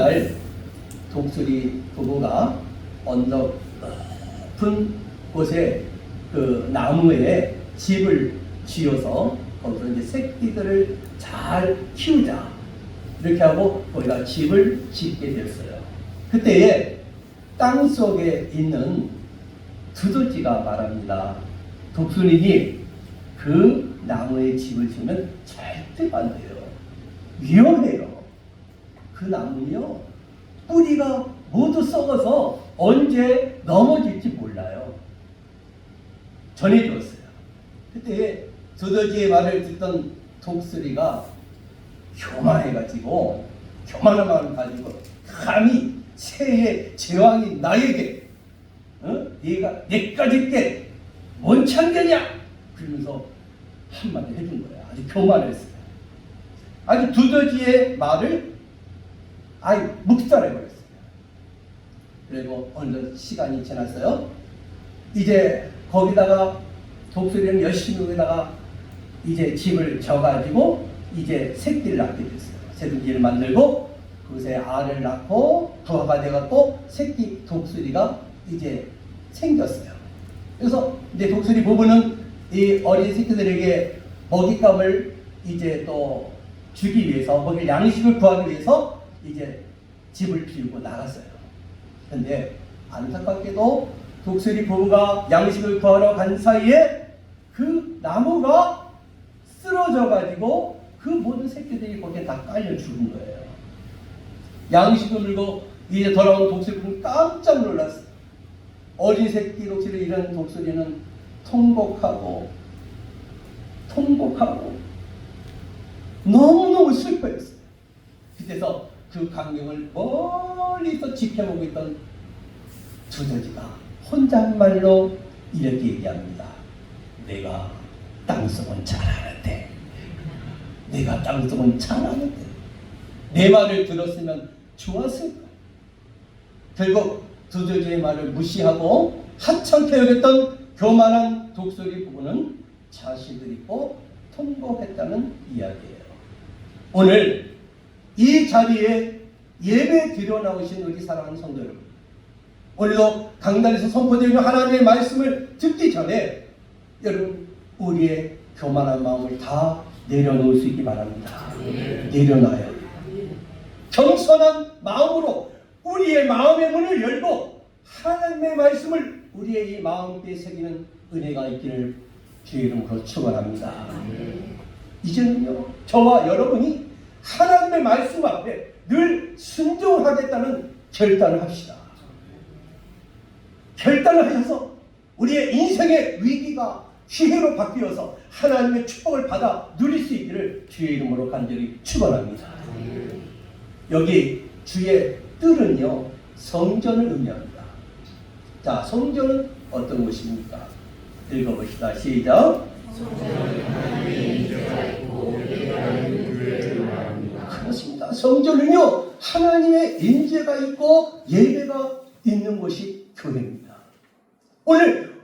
날 독수리 부부가 언덕 높은 곳에 그 나무에 집을 지어서 거기서 이제 새끼들을 잘 키우자 이렇게 하고 거기다 집을 짓게 되었어요. 그때에 땅 속에 있는 두더지가 말합니다. 독수리님, 그 나무에 집을 지으면 절대 안 돼요. 위험해요. 그 나무는요, 뿌리가 모두 썩어서 언제 넘어질지 몰라요. 전해주었어요. 그때 두더지의 말을 듣던 독수리가 교만해가지고, 교만한 마음을 가지고 감히 새의 제왕인 나에게 네가 내까지 게 뭔 참견이야? 그러면서 한마디 해준 거예요. 아주 교만했어요. 아주 두더지의 말을 아예 묵살해버렸어요. 그리고 어느 시간이 지났어요. 이제 거기다가 독수리는 열심히 거기다가 이제 집을 져가지고 이제 새끼를 낳게 됐어요. 새둥지를 만들고 그것에 알을 낳고 부화가 돼갖고 새끼 독수리가 이제 생겼어요. 그래서 이제 독수리 부부는 이 어린 새끼들에게 먹잇감을 이제 또 주기 위해서 먹일 양식을 구하기 위해서 이제 집을 비우고 나갔어요. 근데 안타깝게도 독수리 부부가 양식을 구하러 간 사이에 그 나무가 쓰러져 가지고 그 모든 새끼들이 거기에 다 깔려 죽은 거예요. 양식을 물고 이제 돌아온 독수리 부부는 깜짝 놀랐어요. 어린 새끼 독수리를 잃은 독수리는 통곡하고 너무너무 슬퍼했어요. 그래서 그 광경을 멀리서 지켜보고 있던 두더지가 혼잣말로 이렇게 얘기합니다. 내가 땅속은 잘하는데 내 말을 들었으면 좋았을 거야. 결국 두더지의 말을 무시하고 하찮게 여겼던 교만한 독수리 부부는 자식을 잊고 통곡했다는 이야기예요. 오늘 이 자리에 예배 드려 나오신 우리 사랑하는 성도 여러분, 오늘도 강단에서 선포되는 하나님의 말씀을 듣기 전에 여러분 우리의 교만한 마음을 다 내려놓을 수 있기 바랍니다. 내려놔요. 겸손한 마음으로 우리의 마음의 문을 열고 하나님의 말씀을 우리의 이 마음에 새기는 은혜가 있기를 주의 이름으로 축원합니다. 이제는요, 저와 여러분이 하나님의 말씀 앞에 늘 순종하겠다는 결단을 합시다. 결단을 하셔서 우리의 인생의 위기가 기회로 바뀌어서 하나님의 축복을 받아 누릴 수 있기를 주의 이름으로 간절히 축원합니다. 여기 주의 뜰은요, 성전을 의미합니다. 자, 성전은 어떤 곳입니까? 읽어봅시다. 시작. 그렇습니다. 성전은요, 하나님의 인재가 있고 예배가 있는 곳이 교회입니다. 오늘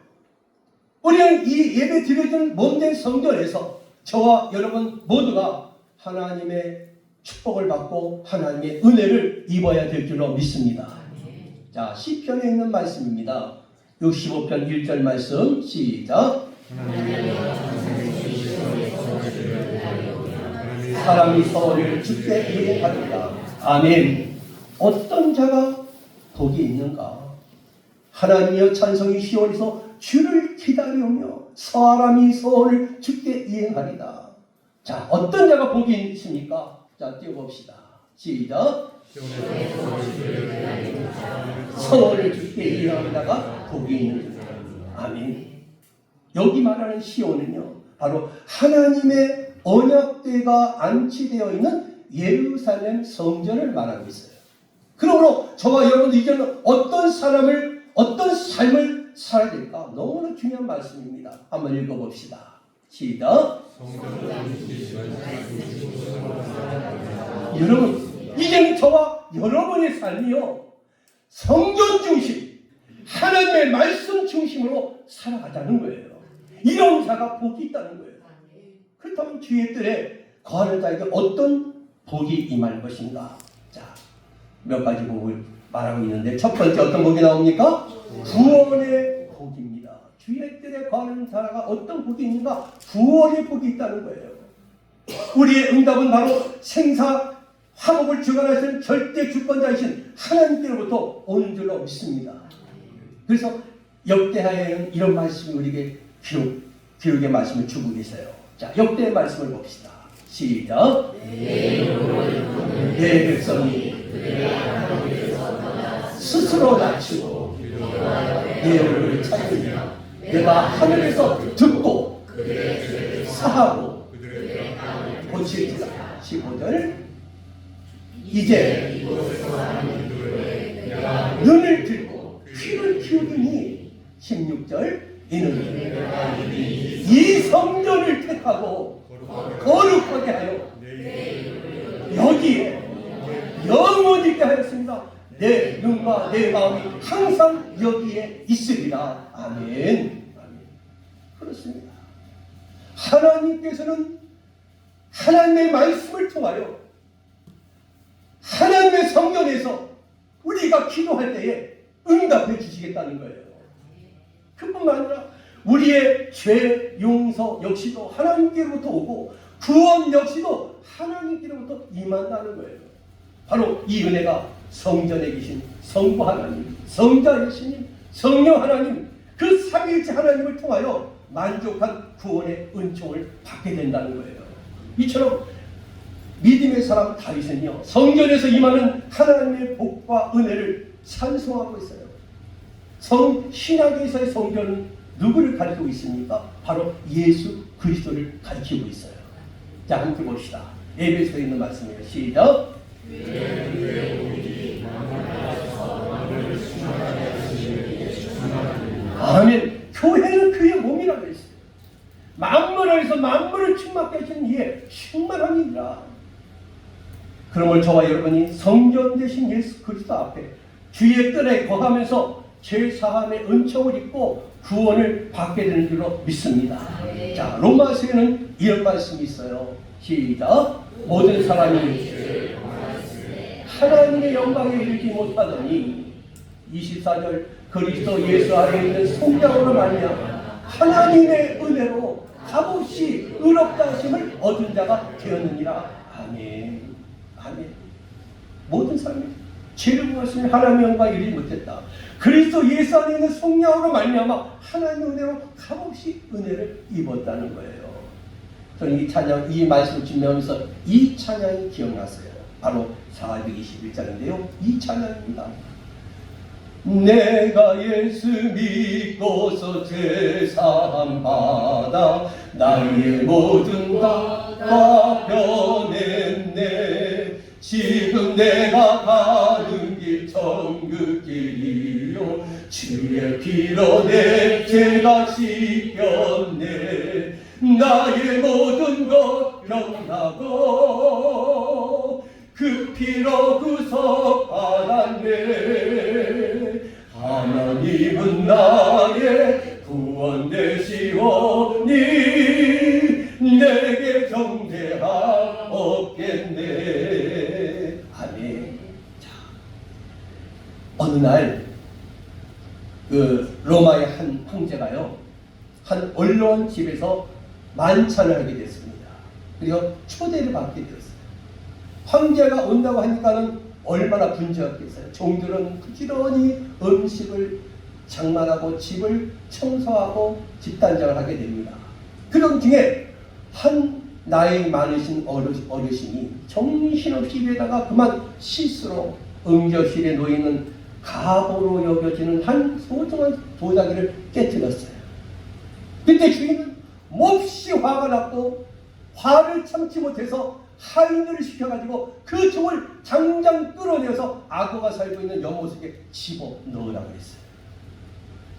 우리는 이 예배 드려지는 몸된 성전에서 저와 여러분 모두가 하나님의 축복을 받고 하나님의 은혜를 입어야 될 줄로 믿습니다. 자, 시편에 있는 말씀입니다. 65편 1절 말씀 시작. 사람이 서울을 주께 이행하리라. 아멘. 어떤 자가 복이 있는가? 하나님이여 찬송이 시온에서 주를 기다리며 사람이 서울을 주께 이행하리라. 자, 어떤 자가 복이 있습니까? 자, 띄워봅시다. 시작. 서울을 주께 이행하다가 복이 있는 자. 아멘. 여기 말하는 시온은요, 바로 하나님의 언약궤가 안치되어 있는 예루살렘 성전을 말하고 있어요. 그러므로 저와 여러분도 이제는 어떤 삶을 살아야 될까? 너무나 중요한 말씀입니다. 한번 읽어봅시다. 시작. 여러분, 이제는 저와 여러분의 삶이요, 성전 중심, 하나님의 말씀 중심으로 살아가자는 거예요. 이런 자가 복이 있다는 거예요. 그렇다면 주의 뜰에 거하는 자에게 어떤 복이 임할 것인가? 자, 몇 가지 복을 말하고 있는데 첫 번째 어떤 복이 나옵니까? 구원의 복입니다. 주의 뜰에 거하는 자가 어떤 복이 있는가? 구원의 복이 있다는 거예요. 우리의 응답은 바로 생사 화복을 주관하시는 절대 주권자이신 하나님께로부터 오는 줄로 믿습니다. 그래서 역대하에는 이런 말씀이 우리에게 기록의 말씀을 주고 계세요. 자, 역대의 말씀을 봅시다. 시작. 내 백성이 스스로 낮추고 내 얼굴을 찾으며 내가 하늘에서 듣고 사하고 고칠지라. 15절. 이제 눈을 들고 귀를 기울이니 16절. 이는 이 성전을 택하고 거룩하게 하여 여기에 영원히 있게 하였습니다. 내 눈과 내 마음이 항상 여기에 있으리라. 아멘. 아멘. 그렇습니다. 하나님께서는 하나님의 말씀을 통하여 하나님의 성전에서 우리가 기도할 때에 응답해 주시겠다는 거예요. 그뿐만 아니라 우리의 죄 용서 역시도 하나님께로부터 오고 구원 역시도 하나님께로부터 임한다는 거예요. 바로 이 은혜가 성전에 계신 성부 하나님, 성자 예수님, 성령 하나님, 그 삼위일체 하나님을 통하여 만족한 구원의 은총을 받게 된다는 거예요. 이처럼 믿음의 사람 다윗은요, 성전에서 임하는 하나님의 복과 은혜를 찬송하고 있어요. 신약에서의 성전은 누구를 가리키고 있습니까? 바로 예수 그리스도를 가리키고 있어요. 자, 함께 봅시다. 에베소에 있는 말씀이에요. 시작. 아멘. 교회는 그의 몸이라고 했어요. 만물 안에서 만물을 충만케 하시는 이의 충만함이니라. 그러므로 저와 여러분이 성전 되신 예수 그리스도 앞에 주의 뜰에 거하면서 죄사함의 은총을 입고 구원을 받게 되는 줄로 믿습니다. 자, 로마서에는 이런 말씀이 있어요. 시작. 모든 사람이 하나님의 영광에 이르지 못하더니 24절 그리스도 예수 안에 있는 성령으로 말미암아 하나님의 은혜로 값없이 의롭다 하심을 얻은 자가 되었느니라. 아멘. 아멘. 모든 사람이 죄를 부었으니 하나님의 영광에 이르지 못했다. 그리스도 예수 안에 있는 성령으로 말미암아 하나님의 은혜로 값없이 은혜를 입었다는 거예요. 저는 이 찬양, 이 말씀을 준비하면서 이 찬양이 기억났어요. 바로 421장인데요. 이 찬양입니다. 내가 예수 믿고서 죄사함 받아 나의 모든 다 변했네. 지금 내가 가는 길 천국 길이요 주의 피로 내 죄가 씻겼네. 나의 모든 것 변하고 그 피로 구속받았네. 하나님은 나의 구원 되시오니 내게 정죄함 없겠네. 아멘. 자, 어느 날 로마의 한 황제가요, 한 언론 집에서 만찬을 하게 됐습니다. 그리고 초대를 받게 되었어요. 황제가 온다고 하니까는 얼마나 분주했겠어요. 종들은 부지런히 음식을 장만하고 집을 청소하고 집단장을 하게 됩니다. 그런 중에 한 나이 많으신 어르신이 정신없이 입에다가 그만 실수로 응접실에 놓이는 가보로 여겨지는 한 소중한 도자기를 깨뜨렸어요. 그때 주인은 몹시 화가 났고 화를 참지 못해서 하인들을 시켜가지고 그 종을 당장 끌어내서 악어가 살고 있는 연못속에 집어넣으라고 했어요.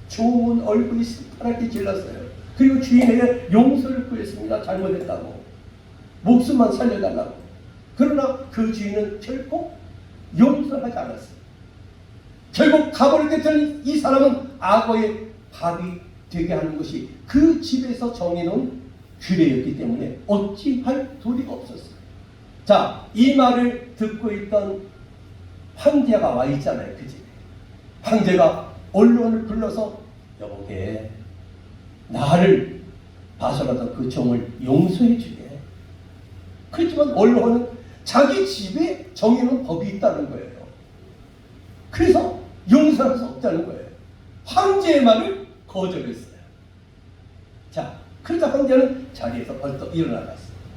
종은 얼굴이 새파랗게 질렀어요. 그리고 주인에게 용서를 구했습니다. 잘못했다고. 목숨만 살려달라고. 그러나 그 주인은 결코 용서하지 않았어요. 결국 가버릴 때는 이 사람은 악어의 밥이 되게 하는 것이 그 집에서 정해놓은 규례였기 때문에 어찌할 도리가 없었어요. 자, 이 말을 듣고 있던 황제가 와 있잖아요. 그 집에. 황제가 언론을 불러서 여보게 나를 봐서라도 그 종을 용서해 주게. 그렇지만 언론은 자기 집에 정해놓은 법이 있다는 거예요. 그래서 용서할 수 없다는 거예요. 황제의 말을 거절했어요. 자, 그러자 황제는 자리에서 벌떡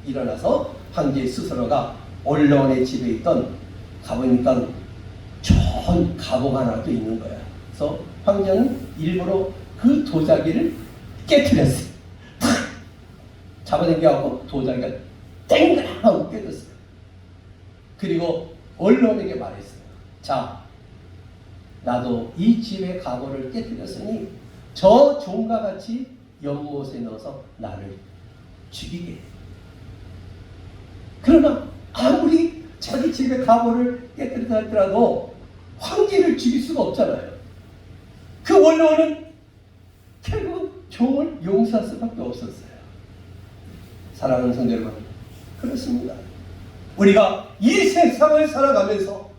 일어나서 황제 스스로가 언론의 집에 있던 가보니까 좋은 가봉 하나도 있는 거야. 그래서 황제는 일부러 그 도자기를 깨뜨렸어요. 탁! 잡아당겨갖고 도자기가 땡그랑하고 깨졌어요. 그리고 언론에게 말했어요. 자, 나도 이 집의 가보를 깨뜨렸으니 저 종과 같이 연못에 넣어서 나를 죽이게 해. 그러나 아무리 자기 집의 가보를 깨뜨리다 할지라도 황제를 죽일 수가 없잖아요. 그 원로는 결국 종을 용서할 수밖에 없었어요. 사랑하는 성도 여러분, 그렇습니다. 우리가 이 세상을 살아가면서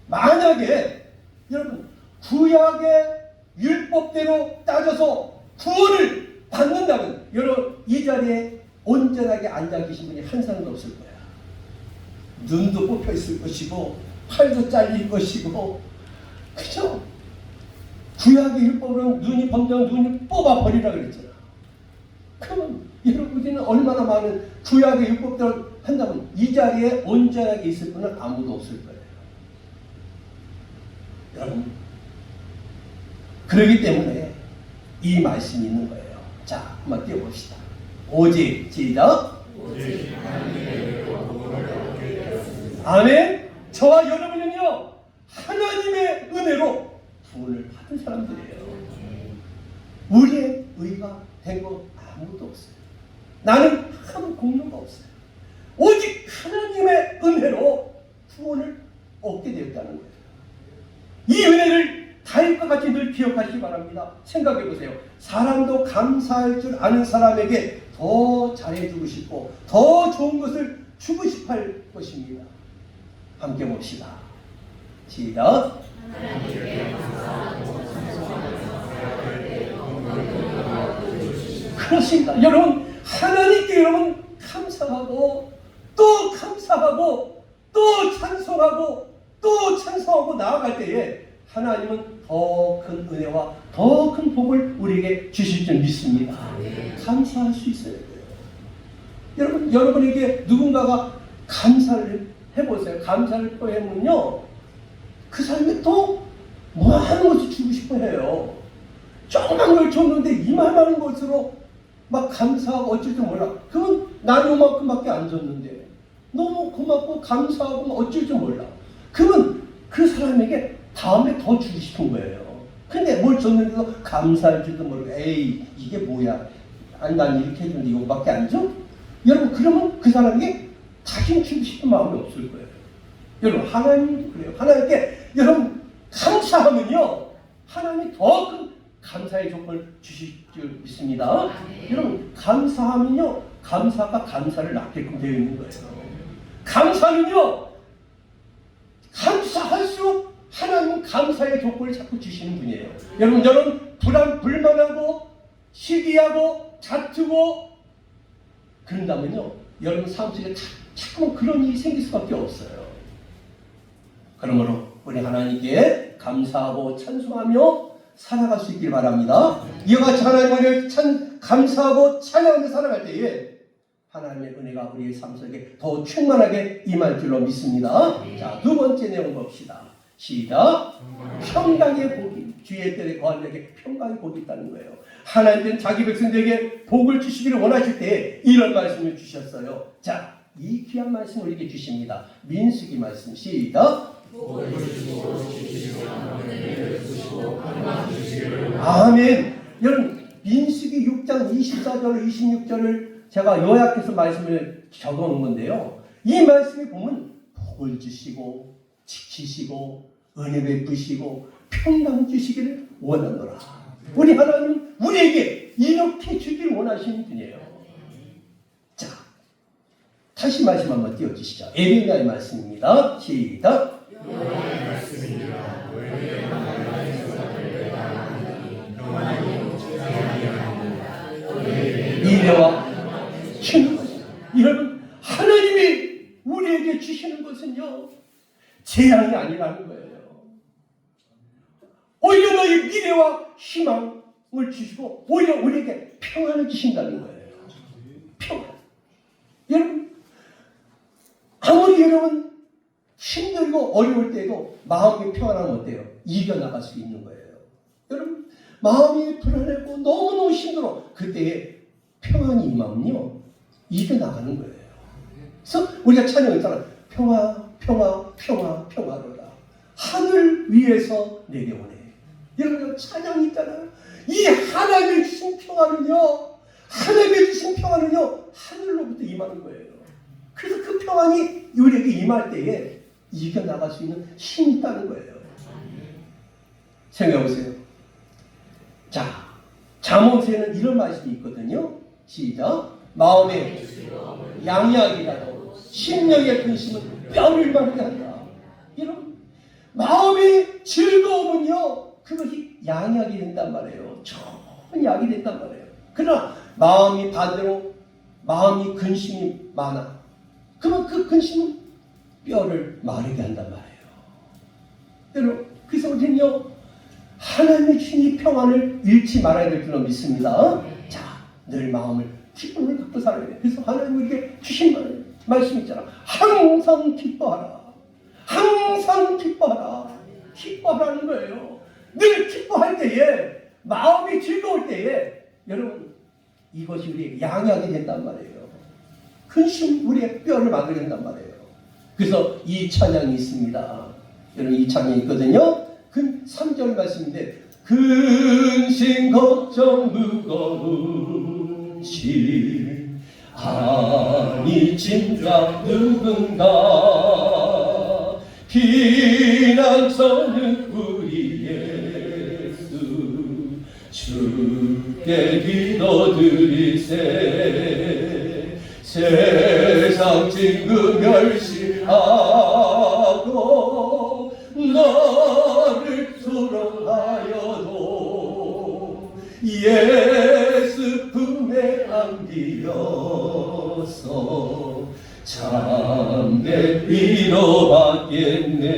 만약에 여러분 구약의 율법대로 따져서 구원을 받는다면 여러분 이 자리에 온전하게 앉아 계신 분이 한 사람도 없을 거야. 눈도 뽑혀 있을 것이고 팔도 잘릴 것이고, 그죠? 구약의 율법은 눈이 범죄하면 눈이 뽑아버리라 그랬잖아. 그러면 여러분들은 얼마나 많은 구약의 율법대로 한다면 이 자리에 온전하게 있을 분은 아무도 없을 거예요. 여러분, 그렇기 때문에 이 말씀이 있는 거예요. 자, 한번 띄워봅시다. 오직 시작. 오직 아멘. 저와 여러분은요 하나님의 은혜로 구원을 받은 사람들이에요. 우리의 의가 된 거 아무도 없어요. 나는 아무 공로가 없어요. 오직 하나님의 은혜로 구원을 얻게 되었다는 거예요. 이 은혜를 다윗과 같이 늘 기억하시기 바랍니다. 생각해 보세요. 사람도 감사할 줄 아는 사람에게 더 잘해주고 싶고 더 좋은 것을 주고 싶어 할 것입니다. 함께 봅시다. 시작. 그렇습니다. 여러분, 하나님께 여러분 감사하고 또 감사하고 또 찬송하고 또 찬송하고 나아갈 때에 하나님은 더 큰 은혜와 더 큰 복을 우리에게 주실 줄 믿습니다. 감사할 수 있어야 돼요. 여러분에게 누군가가 감사를 해보세요. 감사를 표현하면요 그 사람이 또 많은 것을 주고 싶어 해요. 조그만 걸 줬는데 이만한 것으로 막 감사하고 어쩔 줄 몰라. 그건 나는 요만큼밖에 안 줬는데 너무 고맙고 감사하고 어쩔 줄 몰라. 그러면 그 사람에게 다음에 더 주고 싶은 거예요. 근데 뭘 줬는데도 감사할 줄도 모르고 에이 이게 뭐야. 아니 난 이렇게 해줬는데 이거밖에 안 줘? 여러분 그러면 그 사람에게 다시 주고 싶은 마음이 없을 거예요. 여러분 하나님도 그래요. 하나님께 여러분 감사하면요 하나님이 더 큰 감사의 조건을 주실 줄 믿습니다. 여러분 감사하면요 감사가 감사를 낳게끔 되어 있는 거예요. 감사는요 감사할수록 하나님은 감사의 조건을 자꾸 주시는 분이에요. 여러분 불만하고 시기하고 다투고 그런다면요 여러분 삶 속에 자꾸 그런 일이 생길 수밖에 없어요. 그러므로 우리 하나님께 감사하고 찬송하며 살아갈 수 있길 바랍니다. 이와 같이 하나님을 감사하고 찬양하며 살아갈 때에 하나님의 은혜가 우리의 삶 속에 더 충만하게 임할 줄로 믿습니다. 자, 두 번째 내용 봅시다. 시작. 평강의 복이 주의 뜰에 거하는 자에게 평강의 복이 있다는 거예요. 하나님은 자기 백성들에게 복을 주시기를 원하실 때 이런 말씀을 주셨어요. 자, 이 귀한 말씀 우리에게 주십니다. 민수기 말씀 시작. 아멘. 여러분 민수기 6장 24절 26절을 제가 요약해서 말씀을 적어놓은 건데요. 이 말씀에 보면 복을 주시고 지키시고 은혜 베푸시고 평강 주시기를 원하노라. 우리 하나님 우리에게 이렇게 주기를 원하시는 분이에요. 자, 다시 말씀 한번 띄워주시죠. 에레미야의 말씀입니다. 시작. 오히려 너희 미래와 희망을 주시고 오히려 우리에게 평안을 주신다는 거예요. 평안. 여러분, 아무리 여러분 힘들고 어려울 때도 마음이 평안하면 어때요? 이겨나갈 수 있는 거예요. 여러분, 마음이 불안하고 너무너무 힘들어. 그때에 평안이 임하면요, 이겨나가는 거예요. 그래서 우리가 찬양했잖아요. 평화, 평화, 평화, 평화로다. 하늘 위에서 내려오네. 여러분, 찬양이 있잖아요. 이 하나님이 주신 평화는요, 하나님이 주신 평화는요, 하늘로부터 임하는 거예요. 그래서 그 평안이 우리에게 임할 때에 이겨나갈 수 있는 힘이 있다는 거예요. 생각해보세요. 자, 잠언에는 이런 말씀이 있거든요. 시작. 마음의 양약이라도 심령의 근심은 뼈를 마르게 한다. 여러분, 마음의 즐거움은요, 그것이 양약이 된단 말이에요. 좋은 약이 된단 말이에요. 그러나 마음이 반대로 마음이 근심이 많아. 그러면 그 근심은 뼈를 마르게 한단 말이에요. 여러분, 그래서 우리는요, 하나님의 주신 이 평안을 잃지 말아야 될 줄로 믿습니다. 자, 늘 마음을 기쁨을 갖고 살아야 돼요. 그래서 하나님에게 주신 말씀 있잖아. 항상 기뻐하라. 항상 기뻐하라. 기뻐하라는 거예요. 늘 기뻐할 때에, 마음이 즐거울 때에, 여러분, 이것이 우리의 양약이 된단 말이에요. 근심 우리의 뼈를 만들게 된단 말이에요. 그래서 이 찬양이 있습니다. 여러분, 이 찬양이 있거든요. 그 3절 말씀인데, 근심 걱정 무거운 짐 아니 짐작 누군가 피난처는 우리 예수 주께 기도드리세 세상 진금 멸시하고 너를 조롱하여도 예수 품에 안기어서 참된 위로받겠네.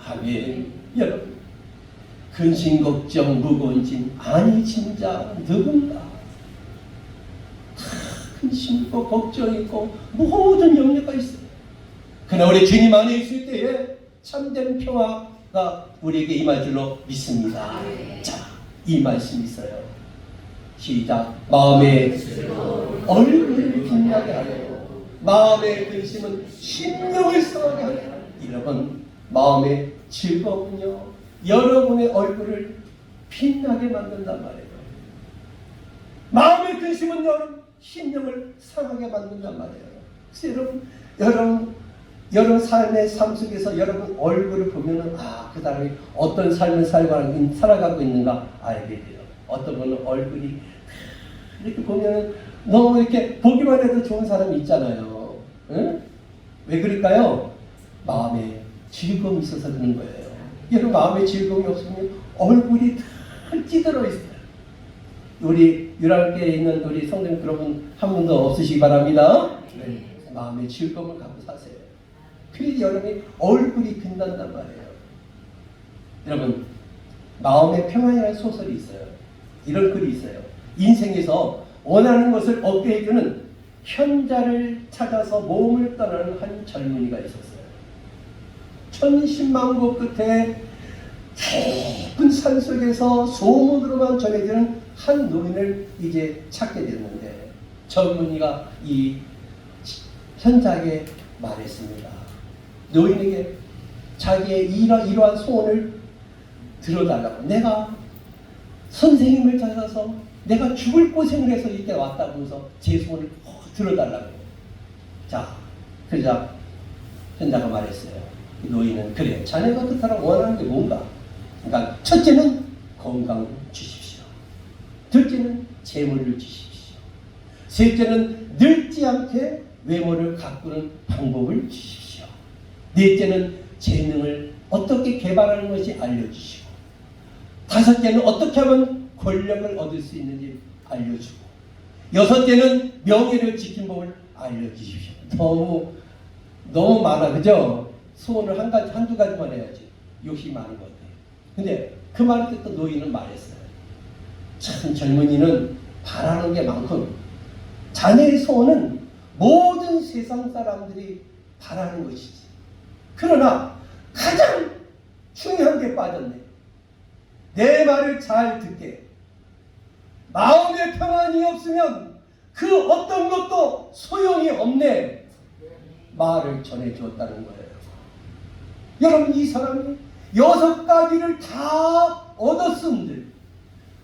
아멘. 여러분, 근심 걱정 무거운 짐 아니 짐자 누군가. 근심 있고 걱정 있고 모든 염려가 있어요. 그러나 우리 주님 안에 있을 때에 참된 평화가 우리에게 임할 줄로 믿습니다. 자, 이 말씀이 있어요. 시작. 마음의 얼굴을 빛나게 하여 마음의 근심은 심령을 상하게 하여. 여러분, 마음의 즐거움은요, 여러분의 얼굴을 빛나게 만든단 말이에요. 마음의 근심은 심령을 상하게 만든단 말이에요. 그래서 여러분 삶의 삶 속에서 여러분 얼굴을 보면은, 아, 그 사람이 어떤 삶을 살아가고 있는가 알게 돼요. 어떤 분은 얼굴이 이렇게 보면은 너무 이렇게 보기만 해도 좋은 사람이 있잖아요. 응? 왜 그럴까요? 마음에 즐거움이 있어서 그런 거예요. 여러분, 마음에 즐거움이 없으면 얼굴이 다 찌들어 있어요. 우리 유랑교회에 있는 우리 성도님 여러분 한 분도 없으시기 바랍니다. 네. 마음의 즐거움을 갖고 사세요. 그래서 여러분이 얼굴이 빛난단 말이에요. 여러분, 마음의 평안이라는 소설이 있어요. 이런 글이 있어요. 인생에서 원하는 것을 얻게 해주는 현자를 찾아서 몸을 떠나는 한 젊은이가 있었어요. 천신만고 끝에 깊은 산속에서 소문으로만 전해지는 한 노인을 이제 찾게 됐는데, 젊은이가 이 현자에게 말했습니다. 노인에게 자기의 이러한 소원을 들어달라고. 내가 선생님을 찾아서 내가 죽을 고생을 해서 이때 왔다고 해서 제 소원을 들어달라고. 자, 그러자 현자가 말했어요. 노인은, 그래, 자네가 그토록 원하는 게 뭔가? 그러니까 첫째는 건강을 주십시오. 둘째는 재물을 주십시오. 셋째는 늙지 않게 외모를 가꾸는 방법을 주십시오. 넷째는 재능을 어떻게 개발하는 것이 알려주시고, 다섯째는 어떻게 하면 권력을 얻을 수 있는지 알려주고, 여섯째는 명예를 지킨 법을 알려주십시오. 너무 많아, 그죠? 소원을 한두 가지만 해야지. 욕심이 많은 것 같아요. 근데 그 말을 듣던 노인은 말했어요. 참 젊은이는 바라는 게 많군. 자네의 소원은 모든 세상 사람들이 바라는 것이지. 그러나 가장 중요한 게 빠졌네. 내 말을 잘 듣게. 마음의 평안이 없으면 그 어떤 것도 소용이 없네. 말을 전해주었다는 거예요. 여러분, 이 사람이 6가지를 다 얻었음들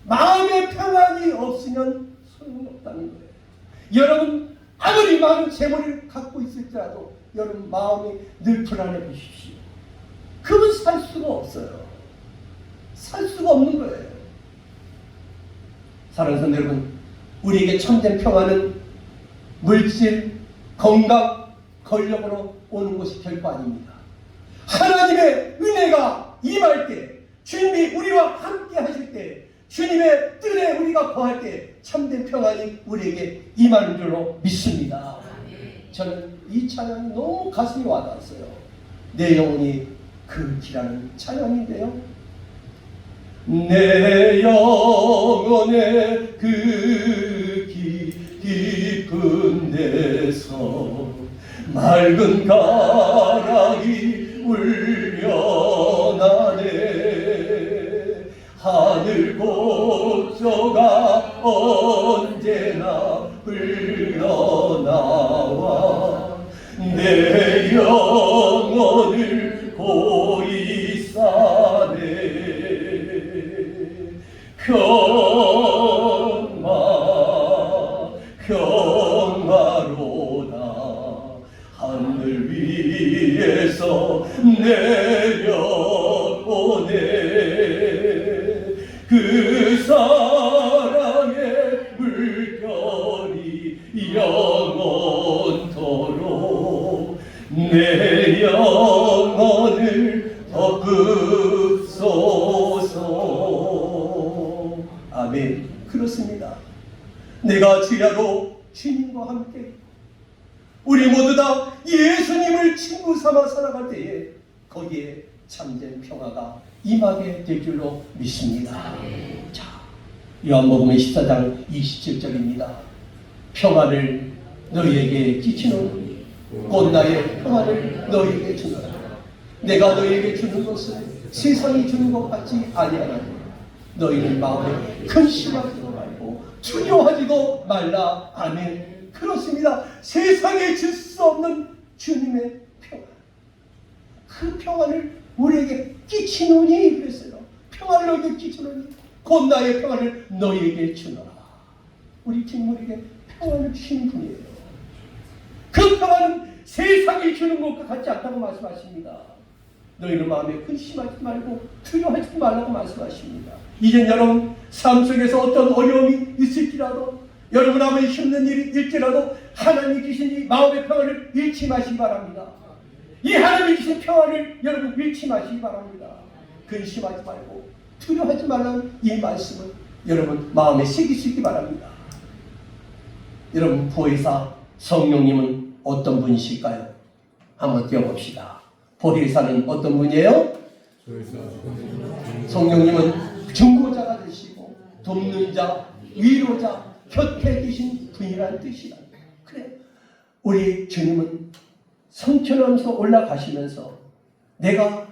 마음의 평안이 없으면 소용이 없다는 거예요. 여러분, 아무리 많은 재물을 갖고 있을지라도 여러분 마음이 늘 불안해 보십시오. 그러면 살 수가 없어요. 살 수가 없는 거예요. 사랑하는 성도 여러분, 우리에게 참된 평안은 물질, 건강, 권력으로 오는 것이 결코 아닙니다. 하나님의 은혜가 임할 때, 주님이 우리와 함께 하실 때, 주님의 뜰에 우리가 거할 때 참된 평안이 우리에게 임하는 줄로 믿습니다. 저는 이 찬양이 너무 가슴이 와닿았어요. 내 영혼이 그 길하는 찬양인데요. 내 영혼의 그 깊은 데서 맑은 가락이 울려나네. 하늘 곡조가 언제나 흘러나와 내 영혼을 고이 싸네. 평화로다 하늘 위에서 내려오네. 그 사랑의 물결이 영원토록 내 영혼을 덮으소서. 아멘. 그렇습니다. 내가 주야로 주님과 함께 우리 모두 다 예수님을 친구 삼아 살아갈 때에 거기에 참된 평화가 임하게 될 줄로 믿습니다. 자, 요한복음 14장 27절입니다. 평화를 너희에게 끼치노니 곧 나의 평화를 너희에게 주노라. 내가 너희에게 주는 것은 세상이 주는 것 같지 아니하나니 너희는 마음에 근심하지도 말고 두려워하지도 말라. 아멘. 그렇습니다. 세상에 줄 수 없는 주님의 평안, 그 평안을 우리에게 끼치노니 그랬어요. 평안을 너희에게 끼치노니 곧 나의 평안을 너희에게 주노라. 우리 주님 우리에게 평안을 주신 분이에요. 그 평안은 세상이 주는 것과 같지 않다고 말씀하십니다. 너희는 마음에 근심하지 말고 두려워하지 말라고 말씀하십니다. 이젠 여러분 삶 속에서 어떤 어려움이 있을지라도, 여러분 아무리 힘든 일이 있더라도 하나님이 주신 이 마음의 평안을 잃지 마시기 바랍니다. 이 하나님이 주신 평안을 여러분 잃지 마시기 바랍니다. 근심하지 말고 두려워하지 말라는 이 말씀을 여러분 마음에 새기시기 바랍니다. 여러분, 보혜사 성령님은 어떤 분이실까요? 한번 띄워봅시다. 보혜사는 어떤 분이에요? 성령님은 중보자가 되시고 돕는 자, 위로자, 곁에 계신 분이라는 뜻이다. 그래, 우리 주님은 성천하면서 올라가시면서 내가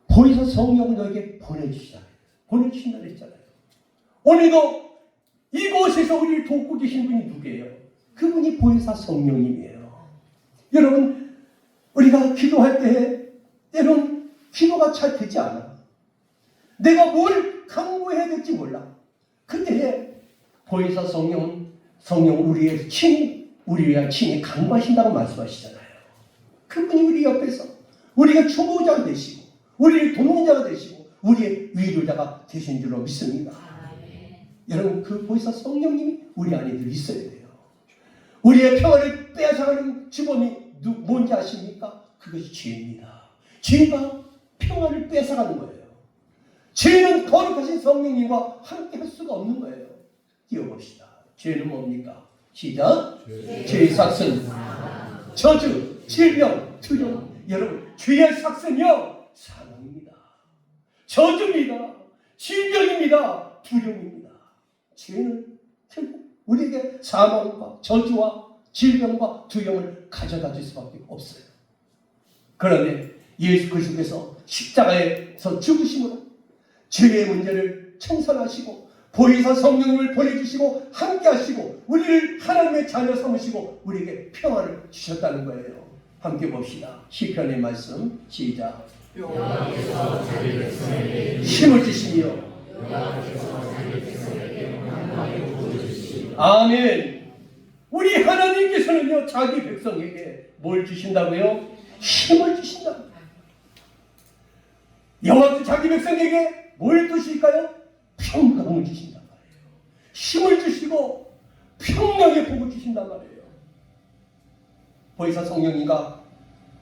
보혜사 성령을 너에게 보내주신다 했잖아요. 오늘도 이곳에서 우리를 돕고 계신 분이 누구예요? 그분이 보혜사 성령님이에요. 여러분, 우리가 기도할 때 때론 기도가 잘 되지 않아. 내가 뭘 강구해야 될지 몰라. 근데 보혜사 성령 우리의 친히 강구하신다고 말씀하시잖아요. 그분이 우리 옆에서 우리가 중보자가 되시고 우리를 돕는 자가 되시고 우리의 위로자가 되신 줄로 믿습니다. 여러분, 그 보혜사 성령님이 우리 안에 늘 있어야 돼요. 우리의 평안을 빼앗아가는 주범이 뭔지 아십니까? 그것이 죄입니다. 죄가 평안을 뺏어가는 거예요. 죄는 거룩하신 성령님과 함께 할 수가 없는 거예요. 띄워봅시다. 죄는 뭡니까? 시작. 죄의 삭은 저주, 질병, 두려움. 여러분, 죄의 삭은요 사망입니다. 저주입니다. 질병입니다. 두려움입니다. 죄는 결국 우리에게 사망과 저주와 질병과 두려움을 가져다 줄 수밖에 없어요. 그런데 예수 그리스도께서 십자가에서 죽으심으로 죄의 문제를 청산하시고 보혜사 성령님을 보내주시고 함께하시고 우리를 하나님의 자녀 삼으시고 우리에게 평안을 주셨다는 거예요. 함께 봅시다. 시편의 말씀 시작. 여호와께서 자기 백성에게 힘을 주시며 여호와께서 자기 백성에게 평강을 부어주시고 아멘. 우리 하나님께서는요 자기 백성에게 뭘 주신다고요? 힘을 주신다. 여호와께서 자기 백성에게 뭘 주실까요? 평강을 주신단 말이에요. 힘을 주시고 평강의 복을 주신단 말이에요. 보혜사 성령님과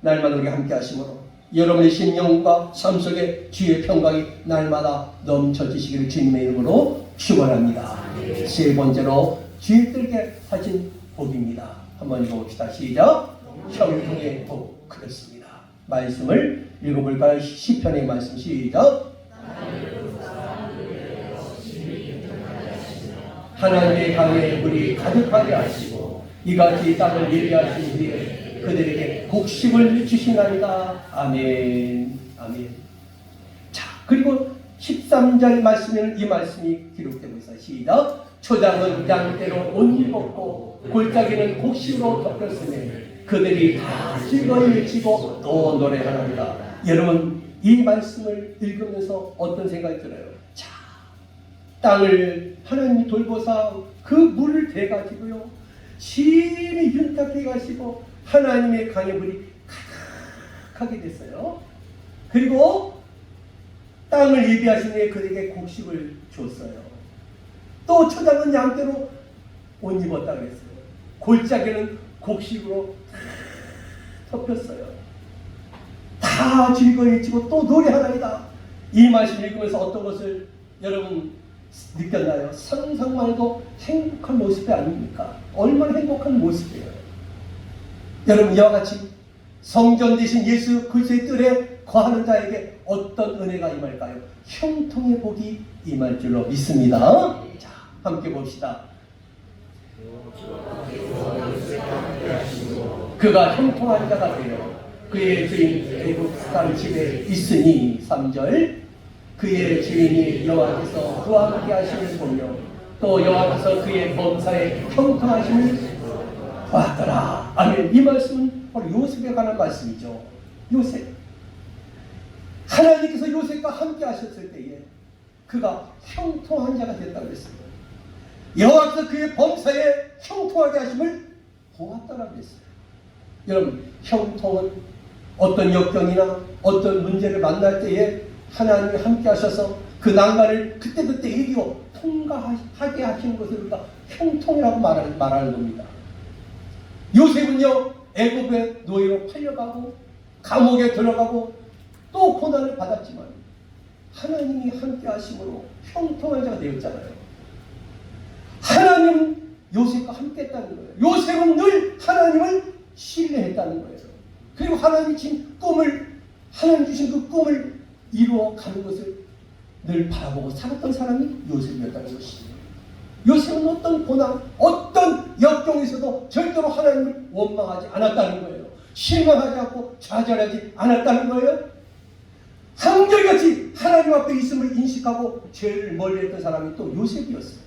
날마다 우리 함께 하심으로 여러분의 심령과 삶 속에 주의 평강이 날마다 넘쳐지시기를 주님의 이름으로 축원합니다. 세 번째로 주의 들게 하신 복입니다. 한번 읽어봅시다. 시작. 형통의 복. 그렇습니다. 말씀을 읽어볼까요? 시편의 말씀 시작. 하나님의 강에 물이 가득하게 하시고 이같이 땅을 예비하신 후에 그들에게 곡식을 주시나이다. 아멘. 아멘. 자, 그리고 13절 말씀에는 이 말씀이 기록되고 있어요. 시작. 초장은 양떼로 옷 입었고 골짜기는 곡식으로 덮였으니 그들이 다 즐거이 외치고 또 노래하나이다. 여러분 이 말씀을 읽으면서 어떤 생각이 들어요? 자, 땅을 하나님이 돌보사 그 물을 대가지고요 심히 윤탁해 가시고 하나님의 강의 물이 가득하게 됐어요. 그리고 땅을 예비하신 후에 그에게 곡식을 줬어요. 또 초장은 양떼로 옷 입었다 그랬어요. 골짜기는 곡식으로 덮였어요. 다 즐거워지고 또 노래하나이다. 이 말씀 읽으면서 어떤 것을 여러분 느꼈나요? 상상만 해도 행복한 모습이 아닙니까? 얼마나 행복한 모습이에요. 여러분 이와 같이 성전 되신 예수 그리스도의 뜰에 거하는 자에게 어떤 은혜가 임할까요? 형통의 복이 임할 줄로 믿습니다. 자, 함께 봅시다. 그가 형통한 자가 되어 그의 주인 애굽 땅 집에 있으니 3절 그의 주인이 여호와께서 그와 함께 하심을 보며 또 여호와께서 그의 범사에 형통하심을 보았더라. 아멘. 이 말씀은 바로 요셉에 관한 말씀이죠. 요셉. 하나님께서 요셉과 함께 하셨을 때에 그가 형통한 자가 됐다고 했습니다. 여호와께서 그의 범사에 형통하게 하심을 보았다라고 했어요. 여러분 형통은 어떤 역경이나 어떤 문제를 만날 때에 하나님이 함께 하셔서 그 난관을 그때그때 이기고 통과하게 하시는 것을 우리가 형통이라고 말하는 겁니다. 요셉은요 애굽의 노예로 팔려가고 감옥에 들어가고 또 고난을 받았지만 하나님이 함께 하심으로 형통한 자가 되었잖아요. 하나님은 요셉과 함께 했다는 거예요. 요셉은 늘 하나님을 신뢰했다는 거예요. 그리고 하나님이 주신 꿈을 하나님 주신 그 꿈을 이루어가는 것을 늘 바라보고 살았던 사람이 요셉이었다는 것이죠. 요셉은 어떤 고난, 어떤 역경에서도 절대로 하나님을 원망하지 않았다는 거예요. 실망하지 않고 좌절하지 않았다는 거예요. 한결같이 하나님 앞에 있음을 인식하고 죄를 멀리했던 사람이 또 요셉이었어요.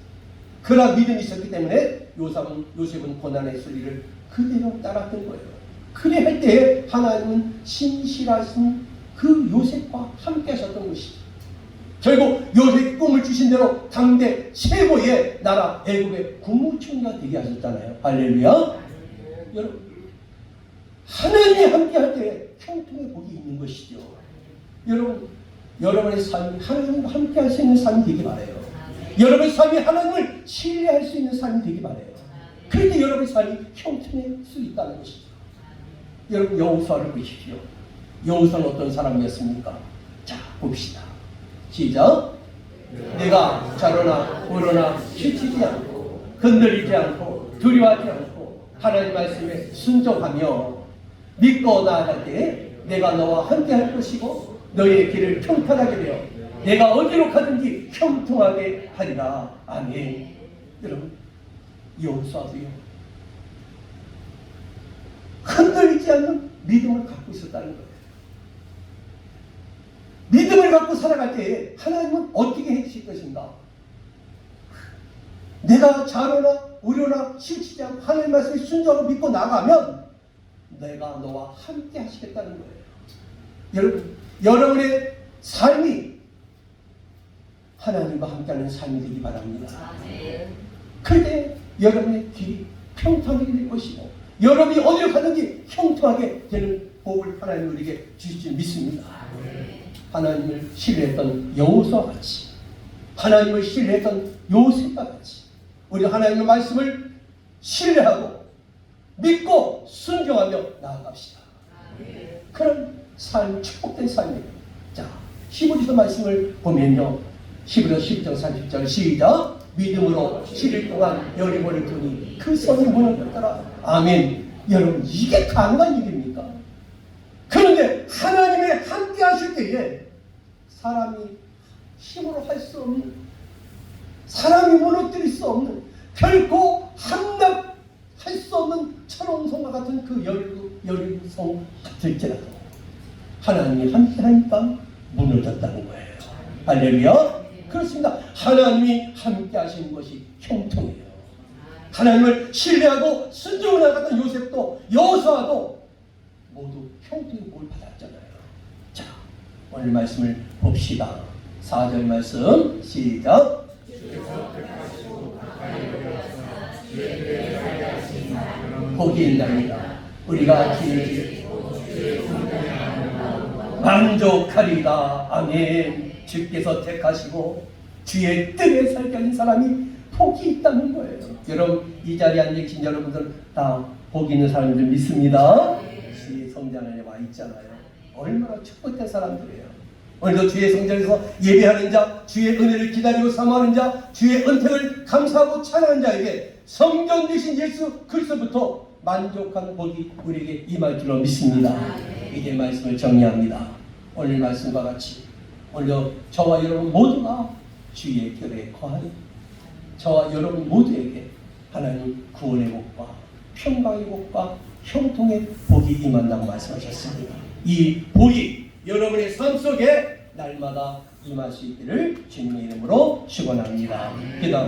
그러나 믿음이 있었기 때문에 요셉은 고난의 소리를 그대로 따랐던 거예요. 그래 할 때에 하나님은 신실하신 그 요셉과 함께 하셨던 것이죠. 결국 요셉이 꿈을 주신 대로 당대 최고의 나라 애굽의 국무총리가 되게 하셨잖아요. 할렐루야. 여러분 하나님이 함께 할 때 형통의 복이 있는 것이죠. 여러분 여러분의 삶이 하나님과 함께 할 수 있는 삶이 되기 바라요. 여러분의 삶이 하나님을 신뢰할 수 있는 삶이 되기 바라요. 그럴 때 여러분의 삶이 형통할 수 있다는 것이죠. 여러분 여호수아를 보십시오. 여호수아는 어떤 사람이었습니까? 자 봅시다. 시작. 내가 좌로나 우로나 지치지 않고 흔들리지 않고 두려워하지 않고 하나님 말씀에 순종하며 믿고 나아갈 때 내가 너와 함께 할 것이고 너희의 길을 평탄하게 되어 내가 어디로 가든지 형통하게 하리라. 아멘. 여러분, 여호수아도요, 흔들리지 않는 믿음을 갖고 있었다는 거예요. 믿음을 갖고 살아갈 때 하나님은 어떻게 해주실 것인가? 내가 자료나 우려나 실치지 않고 하나님 말씀에 순종하고 믿고 나가면 내가 너와 함께 하시겠다는 거예요. 여러분, 여러분의 삶이 하나님과 함께하는 삶이 되기 바랍니다. 그때 여러분의 길이 평탄하게 될 것이고 여러분이 어디로 가든지 형통하게 되는 복을 하나님 우리에게 주실 줄 믿습니다. 하나님을 신뢰했던 여호수아와 같이, 하나님을 신뢰했던 요셉과 같이 우리 하나님의 말씀을 신뢰하고 믿고 순종하며 나아갑시다. 그런 삶, 축복된 삶이에요. 자, 히브리서 말씀을 보면요, 히브리서 12장 30절 시작. 믿음으로 7일 동안 여리고를 두니 그 성이 무너졌더라. 아멘. 여러분, 이게 가능한 일입니까? 그런데 하나님의 함께 하실 때에 사람이 힘으로 할 수 없는, 사람이 무너뜨릴 수 없는, 결코 함락할 수 없는 철옹성과 같은 그 여리고성 같을지라도 하나님이 함께 하니까 무너졌다는 거예요. 할렐루야. 그렇습니다. 하나님이 함께 하시는 것이 형통이에요. 하나님을 신뢰하고 순종을 나갔던 요셉도 여호수아도 모두 형통의 복을 받았잖아요. 자, 오늘 말씀을 봅시다. 4절 말씀 시작. 복이 있나이다. 우리가 주의 만족하리다. 아멘. 주께서 택하시고 주의 뜻에 살게 하는 사람이 복이 있다는 거예요. 여러분, 이 자리에 앉아 계신 여러분들 다 복이 있는 사람인 줄 믿습니다. 주의 성전 안에 와 있잖아요. 얼마나 축복된 사람들이에요. 오늘도 주의 성전에서 예배하는 자, 주의 은혜를 기다리고 사모하는 자, 주의 은택을 감사하고 찬양하는 자에게 성전 되신 예수 그리스도부터 만족한 복이 우리에게 임할 줄로 믿습니다. 이제 말씀을 정리합니다. 오늘 말씀과 같이 오늘 저와 여러분 모두가 주의 결에 거하니 저와 여러분 모두에게 하나님 구원의 복과 평강의 복과 형통의 복이 임한다고 말씀하셨습니다. 이 복이 여러분의 삶 속에 날마다 임할 수 있기를 주님의 이름으로 축원합니다. 기도합니다.